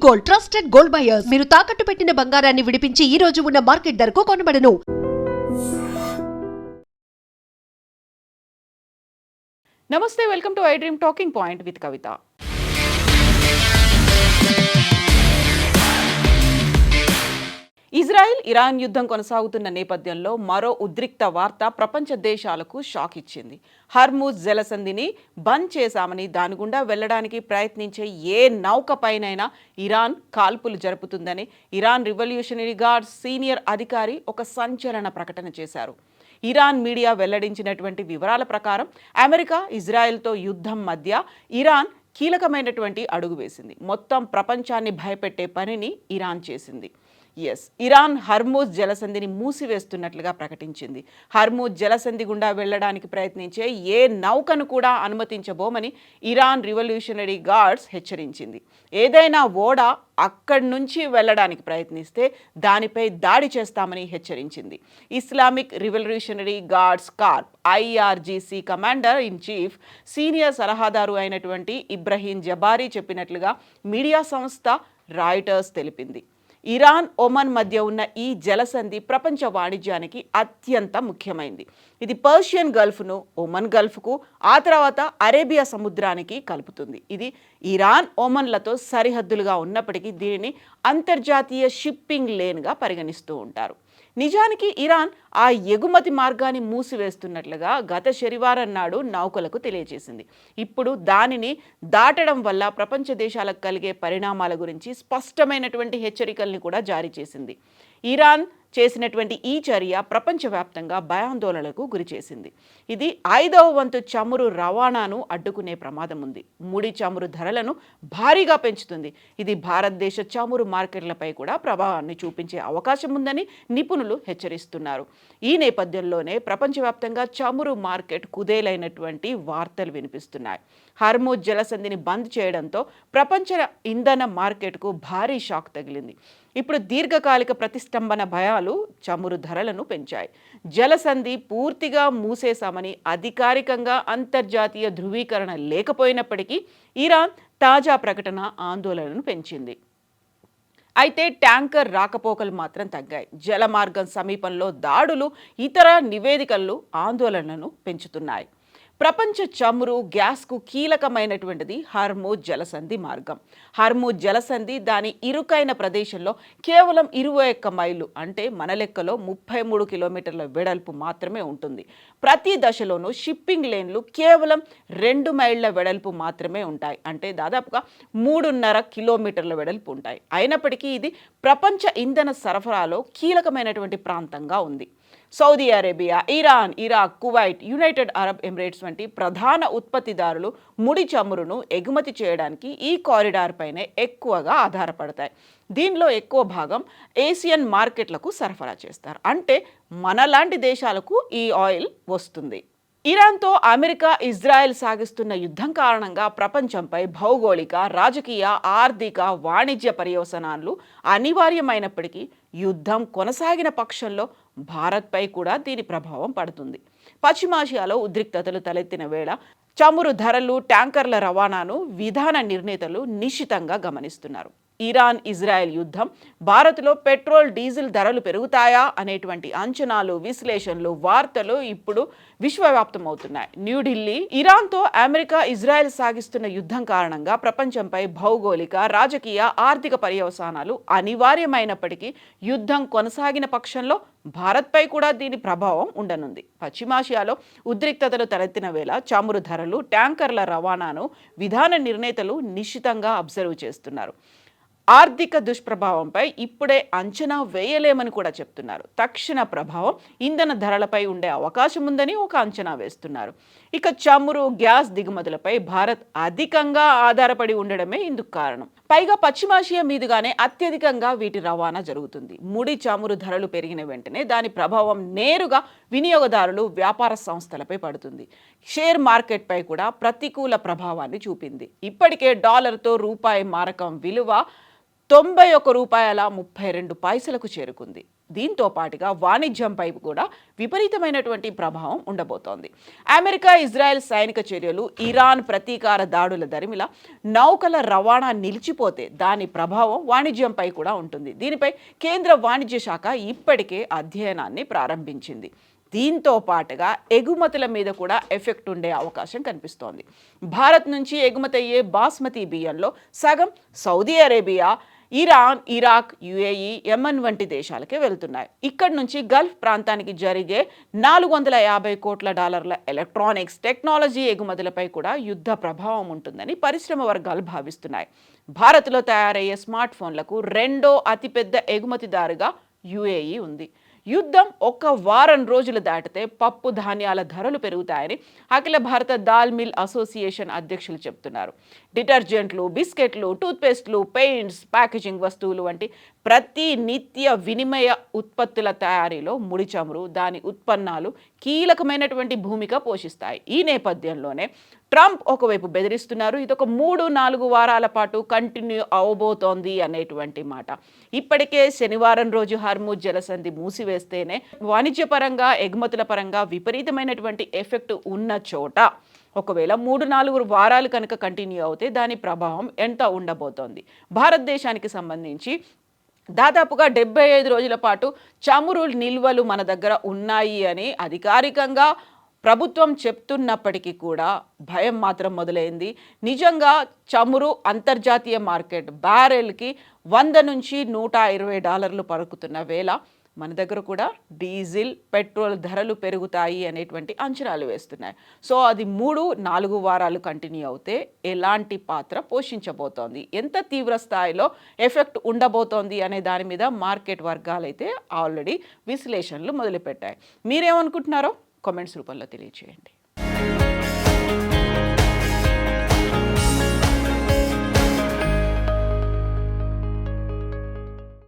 Gold, trusted gold buyers. మీరు తాకట్టు పెట్టిన బంగారాన్ని విడిపించి ఈ రోజు ఉన్న మార్కెట్ ధరకు కొనబడను. నమస్తే, welcome to I dream talking point with Kavitha. Israel Iran యుద్ధం కొనసాగుతున్న నేపథ్యంలో మరో ఉద్రిక్త వార్త ప్రపంచ దేశాలకు షాక్ ఇచ్చింది. హర్ముజ్ జలసంధిని బంద్ చేశామని, దాని గుండా వెళ్లడానికి ప్రయత్నించే ఏ నౌకపైనైనా ఇరాన్ కాల్పులు జరుపుతుందని ఇరాన్ రివల్యూషనరీ గార్డ్స్ సీనియర్ అధికారి ఒక సంచలన ప్రకటన చేశారు. ఇరాన్ మీడియా వెల్లడించినటువంటి వివరాల ప్రకారం అమెరికా ఇజ్రాయెల్తో యుద్ధం మధ్య ఇరాన్ కీలకమైనటువంటి అడుగు వేసింది. మొత్తం ప్రపంచాన్ని భయపెట్టే పనిని ఇరాన్ చేసింది. ఇరాన్ హర్ముజ్ జలసంధిని మూసివేస్తున్నట్లుగా ప్రకటించింది. హర్ముజ్ జలసంధి గుండా వెళ్లడానికి ప్రయత్నించే ఏ నౌకను కూడా అనుమతించబోమని ఇరాన్ రివల్యూషనరీ గార్డ్స్ హెచ్చరించింది. ఏదైనా ఓడ అక్కడి నుంచి వెళ్లడానికి ప్రయత్నిస్తే దానిపై దాడి చేస్తామని హెచ్చరించింది. Islamic revolutionary guards Corp IRGC commander in chief senior సలహాదారు అయినటువంటి ఇబ్రహీం జబారీ చెప్పినట్లుగా మీడియా సంస్థ రాయిటర్స్ తెలిపింది. ఇరాన్ ఒమన్ మధ్య ఉన్న ఈ జలసంధి ప్రపంచ వాణిజ్యానికి అత్యంత ముఖ్యమైంది. ఇది పర్షియన్ గల్ఫ్ను ఒమన్ గల్ఫ్కు, ఆ తర్వాత అరేబియా సముద్రానికి కలుపుతుంది. ఇది ఇరాన్ ఒమన్లతో సరిహద్దులుగా ఉన్నప్పటికీ దీనిని అంతర్జాతీయ షిప్పింగ్ లేన్గా పరిగణిస్తూ ఉంటారు. నిజానికి ఇరాన్ ఆ ఎగుమతి మార్గాన్ని మూసివేస్తున్నట్లుగా గత శనివారం నాడు నౌకలకు తెలియజేసింది. ఇప్పుడు దానిని దాటడం వల్ల ప్రపంచ దేశాలకు కలిగే పరిణామాల గురించి స్పష్టమైనటువంటి హెచ్చరికల్ని కూడా జారీ చేసింది. ఇరాన్ చేసినటువంటి ఈ చర్య ప్రపంచవ్యాప్తంగా భయాందోళనలకు గురిచేసింది. ఇది 5వ వంతు చమురు రవాణాను అడ్డుకునే ప్రమాదం ఉంది. ముడి చమురు ధరలను భారీగా పెంచుతుంది. ఇది భారతదేశ చమురు మార్కెట్లపై కూడా ప్రభావాన్ని చూపించే అవకాశం ఉందని నిపుణులు హెచ్చరిస్తున్నారు. ఈ నేపథ్యంలోనే ప్రపంచవ్యాప్తంగా చమురు మార్కెట్ కుదేలైనటువంటి వార్తలు వినిపిస్తున్నాయి. హర్ముజ్ జలసంధిని బంద్ చేయడంతో ప్రపంచ ఇంధన మార్కెట్కు భారీ షాక్ తగిలింది. ఇప్పుడు దీర్ఘకాలిక ప్రతిష్టంభన భయాలు చమురు ధరలను పెంచాయి. జలసంధి పూర్తిగా మూసేశామని అధికారికంగా అంతర్జాతీయ ధృవీకరణ లేకపోయినప్పటికీ ఇరాన్ తాజా ప్రకటన ఆందోళనను పెంచింది. అయితే ట్యాంకర్ రాకపోకలు మాత్రం తగ్గాయి. జలమార్గం సమీపంలో దాడులు, ఇతర నివేదికలు ఆందోళనను పెంచుతున్నాయి. ప్రపంచ చమురు, గ్యాస్కు కీలకమైనటువంటిది హర్ముజ్ జలసంధి మార్గం. హర్ముజ్ జలసంధి దాని ఇరుకైన ప్రదేశంలో కేవలం 21 మైళ్ళు, అంటే మన లెక్కలో 33 కిలోమీటర్ల వెడల్పు మాత్రమే ఉంటుంది. ప్రతి దశలోనూ షిప్పింగ్ లేన్లు కేవలం 2 మైళ్ళ వెడల్పు మాత్రమే ఉంటాయి, అంటే దాదాపుగా 3.5 కిలోమీటర్ల వెడల్పు ఉంటాయి. అయినప్పటికీ ఇది ప్రపంచ ఇంధన సరఫరాలో కీలకమైనటువంటి ప్రాంతంగా ఉంది. Saudi Arabia, Iran, Iraq, Kuwait, United Arab Emirates వంటి ప్రధాన ఉత్పత్తిదారులు ముడి చమురును ఎగుమతి చేయడానికి ఈ కారిడార్ పైనే ఎక్కువగా ఆధారపడతాయి. దీనిలో ఎక్కువ భాగం ఏషియన్ మార్కెట్లకు సరఫరా చేస్తారు, అంటే మనలాంటి దేశాలకు ఈ ఆయిల్ వస్తుంది. ఇరాన్తో అమెరికా, ఇజ్రాయెల్ సాగిస్తున్న యుద్ధం కారణంగా ప్రపంచంపై భౌగోళిక, రాజకీయ, ఆర్థిక, వాణిజ్య పర్యవసానాలు అనివార్యమైనప్పటికీ యుద్ధం కొనసాగిన పక్షంలో భారత్పై కూడా దీని ప్రభావం పడుతుంది. పశ్చిమాసియాలో ఉద్రిక్తతలు తలెత్తిన వేళ చమురు ధరలు, ట్యాంకర్ల రవాణాను విధాన నిర్ణేతలు నిశితంగా గమనిస్తున్నారు. ఇరాన్ ఇజ్రాయెల్ యుద్ధం భారత్లో పెట్రోల్, డీజిల్ ధరలు పెరుగుతాయా అనేటువంటి అంచనాలు, విశ్లేషణలు, వార్తలు ఇప్పుడు విశ్వవ్యాప్తం అవుతున్నాయి. న్యూఢిల్లీ ఇరాన్తో అమెరికా, ఇజ్రాయెల్ సాగిస్తున్న యుద్ధం కారణంగా ప్రపంచంపై భౌగోళిక, రాజకీయ, ఆర్థిక పర్యవసానాలు అనివార్యమైనప్పటికీ యుద్ధం కొనసాగిన పక్షంలో భారత్పై కూడా దీని ప్రభావం ఉండనుంది. పశ్చిమాసియాలో ఉద్రిక్తతలు తలెత్తిన వేళ చమురు ధరలు, ట్యాంకర్ల రవాణాను విధాన నిర్ణేతలు నిశితంగా అబ్జర్వ్ చేస్తున్నారు. ఆర్థిక దుష్ప్రభావంపై ఇప్పుడే అంచనా వేయలేమని కూడా చెప్తున్నారు. తక్షణ ప్రభావం ఇంధన ధరలపై ఉండే అవకాశం ఉందని ఒక అంచనా వేస్తున్నారు. ఇక చమురు, గ్యాస్ దిగుమతులపై భారత్ అధికంగా ఆధారపడి ఉండడమే ఇందుకు కారణం. పైగా పశ్చిమాసియా మీదుగానే అత్యధికంగా వీటి రవాణా జరుగుతుంది. ముడి చమురు ధరలు పెరిగిన వెంటనే దాని ప్రభావం నేరుగా వినియోగదారులు, వ్యాపార సంస్థలపై పడుతుంది. షేర్ మార్కెట్పై కూడా ప్రతికూల ప్రభావాన్ని చూపింది. ఇప్పటికే డాలర్తో రూపాయి మారకం విలువ 91 రూపాయల 32 పైసలకు చేరుకుంది. దీంతో పాటుగా వాణిజ్యంపై కూడా విపరీతమైనటువంటి ప్రభావం ఉండబోతోంది. అమెరికా ఇజ్రాయెల్ సైనిక చర్యలు, ఇరాన్ ప్రతీకార దాడుల దరిమిలా నౌకల రవాణా నిలిచిపోతే దాని ప్రభావం వాణిజ్యంపై కూడా ఉంటుంది. దీనిపై కేంద్ర వాణిజ్య శాఖ ఇప్పటికే అధ్యయనాన్ని ప్రారంభించింది. దీంతో పాటుగా ఎగుమతుల మీద కూడా ఎఫెక్ట్ ఉండే అవకాశం కనిపిస్తోంది. భారత్ నుంచి ఎగుమతి అయ్యే బాస్మతి బియ్యంలో సగం Saudi Arabia, Iran, Iraq, UAE, Yemen వంటి దేశాలకే వెళ్తున్నాయి. ఇక్కడి నుంచి గల్ఫ్ ప్రాంతానికి జరిగే $450 కోట్ల ఎలక్ట్రానిక్స్ టెక్నాలజీ ఎగుమతులపై కూడా యుద్ధ ప్రభావం ఉంటుందని పరిశ్రమ వర్గాలు భావిస్తున్నాయి. భారత్లో తయారయ్యే స్మార్ట్ ఫోన్లకు రెండో అతిపెద్ద ఎగుమతిదారుగా యుఏఈ ఉంది. యుద్ధం ఒక్క వారం రోజులు దాటితే పప్పు ధాన్యాల ధరలు పెరుగుతాయని అఖిల భారత దాల్ మిల్ అసోసియేషన్ అధ్యక్షులు చెబుతున్నారు. డిటర్జెంట్లు, బిస్కెట్లు, టూత్పేస్ట్లు, పెయింట్స్, ప్యాకేజింగ్ వస్తువులు వంటి ప్రతి నిత్య వినిమయ ఉత్పత్తుల తయారీలో ముడి చమురు, దాని ఉత్పన్నాలు కీలకమైనటువంటి భూమిక పోషిస్తాయి. ఈ నేపథ్యంలోనే ట్రంప్ ఒకవైపు బెదిరిస్తున్నారు, ఇదొక 3-4 వారాల పాటు కంటిన్యూ అవబోతోంది అనేటువంటి మాట. ఇప్పటికే శనివారం రోజు హర్ముజ్ జలసంధి మూసివేస్తేనే వాణిజ్యపరంగా, ఎగుమతుల పరంగా విపరీతమైనటువంటి ఎఫెక్ట్ ఉన్న చోట ఒకవేళ 3-4 వారాలు కనుక కంటిన్యూ అవుతే దాని ప్రభావం ఎంత ఉండబోతోంది. భారతదేశానికి సంబంధించి దాదాపుగా 75 రోజుల పాటు చమురు నిల్వలు మన దగ్గర ఉన్నాయి అని అధికారికంగా ప్రభుత్వం చెప్తున్నప్పటికీ కూడా భయం మాత్రం మొదలైంది. నిజంగా చమురు అంతర్జాతీయ మార్కెట్ బ్యారెల్కి $100 నుంచి $120 పలుకుతున్న వేళ మన దగ్గర కూడా డీజిల్, పెట్రోల్ ధరలు పెరుగుతాయి అనేటువంటి అంచనాలు వేస్తున్నాయి. సో అది 3-4 వారాలు కంటిన్యూ అవుతే ఎలాంటి పాత్ర పోషించబోతోంది, ఎంత తీవ్ర స్థాయిలో ఎఫెక్ట్ ఉండబోతోంది అనే దాని మీద మార్కెట్ వర్గాలైతే ఆల్రెడీ విశ్లేషణలు మొదలుపెట్టాయి. మీరేమనుకుంటున్నారో కామెంట్స్ రూపంలో తెలియజేయండి.